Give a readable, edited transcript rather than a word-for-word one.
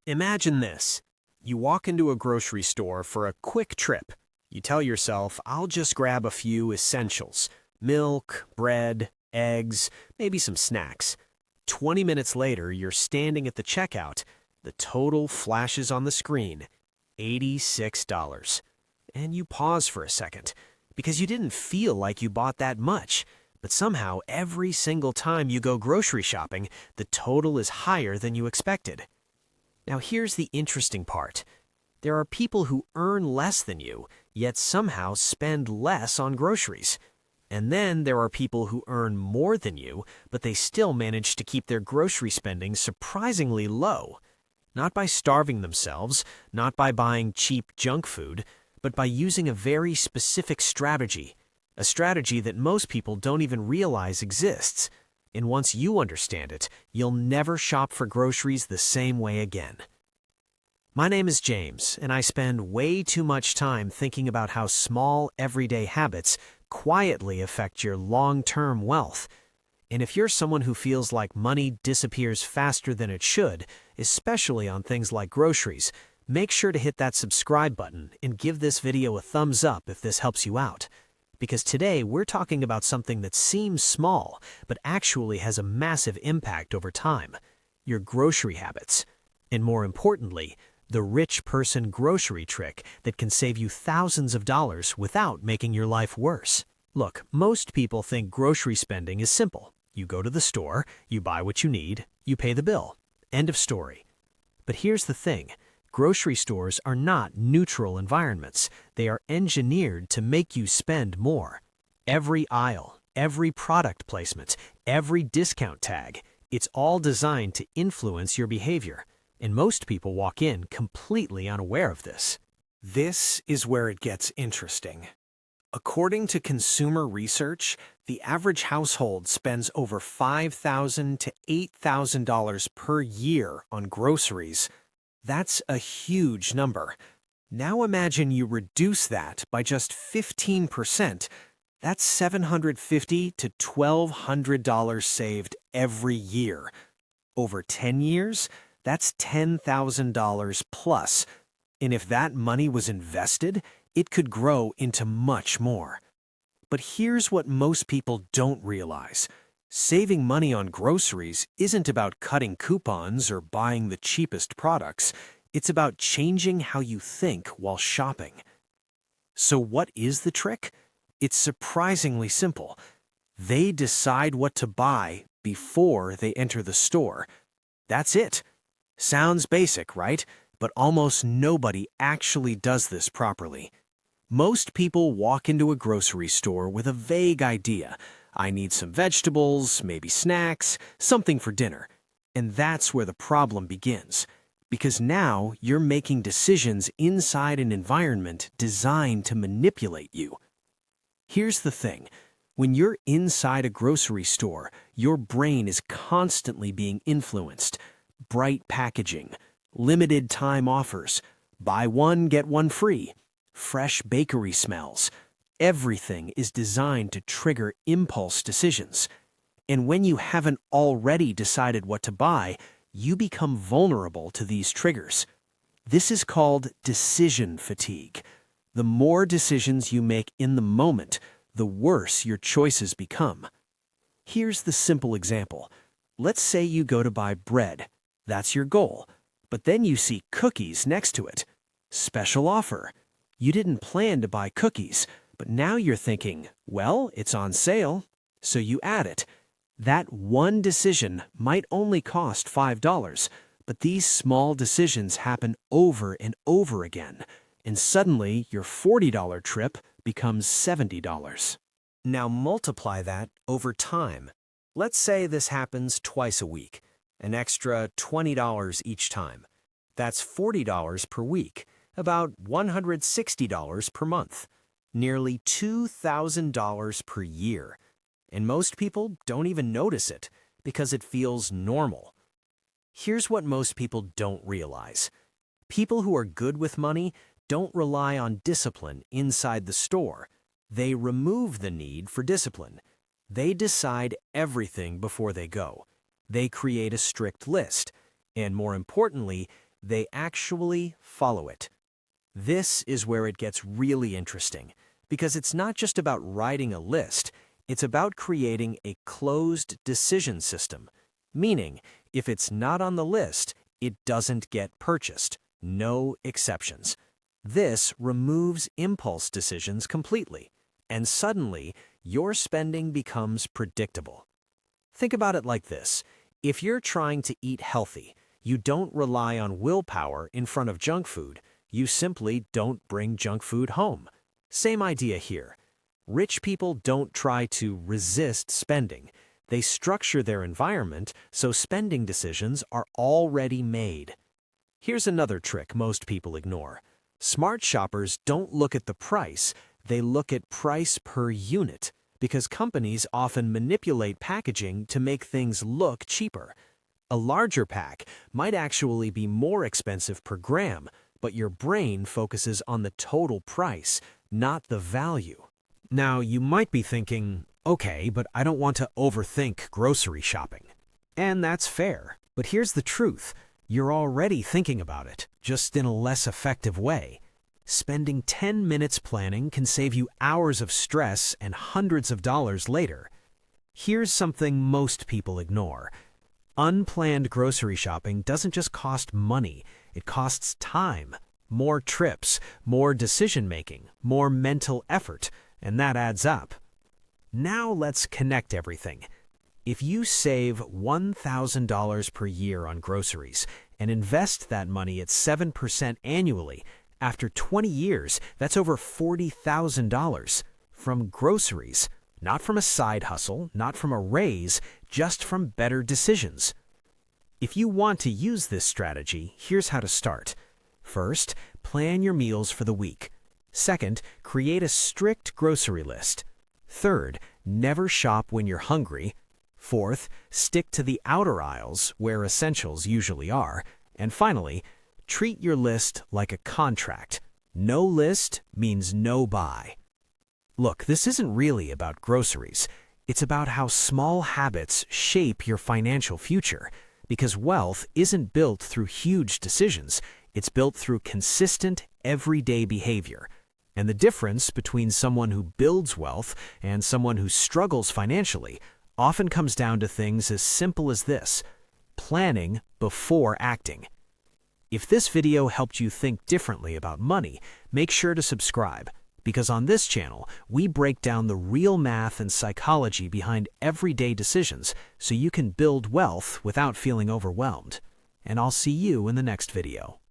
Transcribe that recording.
Imagine this. You walk into a grocery store for a quick trip. You tell yourself, I'll just grab a few essentials: milk, bread, eggs, maybe some snacks. 20 minutes later, you're standing at the checkout. The total flashes on the screen: $86. And you pause for a second, because you didn't feel like you bought that much. But somehow, every single time you go grocery shopping, the total is higher than you expected. Now here's the interesting part. There are people who earn less than you, yet somehow spend less on groceries. And then there are people who earn more than you, but they still manage to keep their grocery spending surprisingly low. Not by starving themselves, not by buying cheap junk food, but by using a very specific strategy. A strategy that most people don't even realize exists. And once you understand it, you'll never shop for groceries the same way again. My name is James, and I spend way too much time thinking about how small, everyday habits quietly affect your long-term wealth. And if you're someone who feels like money disappears faster than it should, especially on things like groceries, make sure to hit that subscribe button and give this video a thumbs up if this helps you out. Because today we're talking about something that seems small, but actually has a massive impact over time: your grocery habits. And more importantly, the rich person grocery trick that can save you thousands of dollars without making your life worse. Look, most people think grocery spending is simple. You go to the store, you buy what you need, you pay the bill. End of story. But here's the thing. Grocery stores are not neutral environments. They are engineered to make you spend more. Every aisle, every product placement, every discount tag, it's all designed to influence your behavior. And most people walk in completely unaware of this. This is where it gets interesting. According to consumer research, the average household spends over $5,000 to $8,000 per year on groceries. That's a huge number. Now imagine you reduce that by just 15%. That's $750 to $1,200 saved every year. Over 10 years, that's $10,000 plus. And if that money was invested, it could grow into much more. But here's what most people don't realize. Saving money on groceries isn't about cutting coupons or buying the cheapest products. It's about changing how you think while shopping. So what is the trick? It's surprisingly simple. They decide what to buy before they enter the store. That's it. Sounds basic, right? But almost nobody actually does this properly. Most people walk into a grocery store with a vague idea. I need some vegetables, maybe snacks, something for dinner. And that's where the problem begins. Because now you're making decisions inside an environment designed to manipulate you. Here's the thing. When you're inside a grocery store, your brain is constantly being influenced. Bright packaging, limited time offers, buy one, get one free, fresh bakery smells. Everything is designed to trigger impulse decisions. And when you haven't already decided what to buy, you become vulnerable to these triggers. This is called decision fatigue. The more decisions you make in the moment, the worse your choices become. Here's the simple example. Let's say you go to buy bread. That's your goal. But then you see cookies next to it. Special offer. You didn't plan to buy cookies, but now you're thinking, well, it's on sale, so you add it. That one decision might only cost $5, but these small decisions happen over and over again, and suddenly your $40 trip becomes $70. Now multiply that over time. Let's say this happens twice a week, an extra $20 each time. That's $40 per week, about $160 per month. Nearly $2,000 per year. And most people don't even notice it because it feels normal. Here's what most people don't realize. People who are good with money don't rely on discipline inside the store. They remove the need for discipline. They decide everything before they go. They create a strict list. And more importantly, they actually follow it. This is where it gets really interesting, because it's not just about writing a list, it's about creating a closed decision system. Meaning, if it's not on the list, it doesn't get purchased. No exceptions. This removes impulse decisions completely, and suddenly, your spending becomes predictable. Think about it like this. If you're trying to eat healthy, you don't rely on willpower in front of junk food. You simply don't bring junk food home. Same idea here. Rich people don't try to resist spending. They structure their environment so spending decisions are already made. Here's another trick most people ignore. Smart shoppers don't look at the price, they look at price per unit, because companies often manipulate packaging to make things look cheaper. A larger pack might actually be more expensive per gram, but your brain focuses on the total price, not the value. Now, you might be thinking, okay, but I don't want to overthink grocery shopping. And that's fair, but here's the truth. You're already thinking about it, just in a less effective way. Spending 10 minutes planning can save you hours of stress and hundreds of dollars later. Here's something most people ignore. Unplanned grocery shopping doesn't just cost money, it costs time. More trips, more decision-making, more mental effort, and that adds up. Now let's connect everything. If you save $1,000 per year on groceries and invest that money at 7% annually, after 20 years, that's over $40,000 from groceries, not from a side hustle, not from a raise, just from better decisions. If you want to use this strategy, here's how to start. First, plan your meals for the week. Second, create a strict grocery list. Third, never shop when you're hungry. Fourth, stick to the outer aisles where essentials usually are. And finally, treat your list like a contract. No list means no buy. Look, this isn't really about groceries. It's about how small habits shape your financial future. Because wealth isn't built through huge decisions. It's built through consistent, everyday behavior. And the difference between someone who builds wealth and someone who struggles financially often comes down to things as simple as this: planning before acting. If this video helped you think differently about money, make sure to subscribe, because on this channel, we break down the real math and psychology behind everyday decisions so you can build wealth without feeling overwhelmed. And I'll see you in the next video.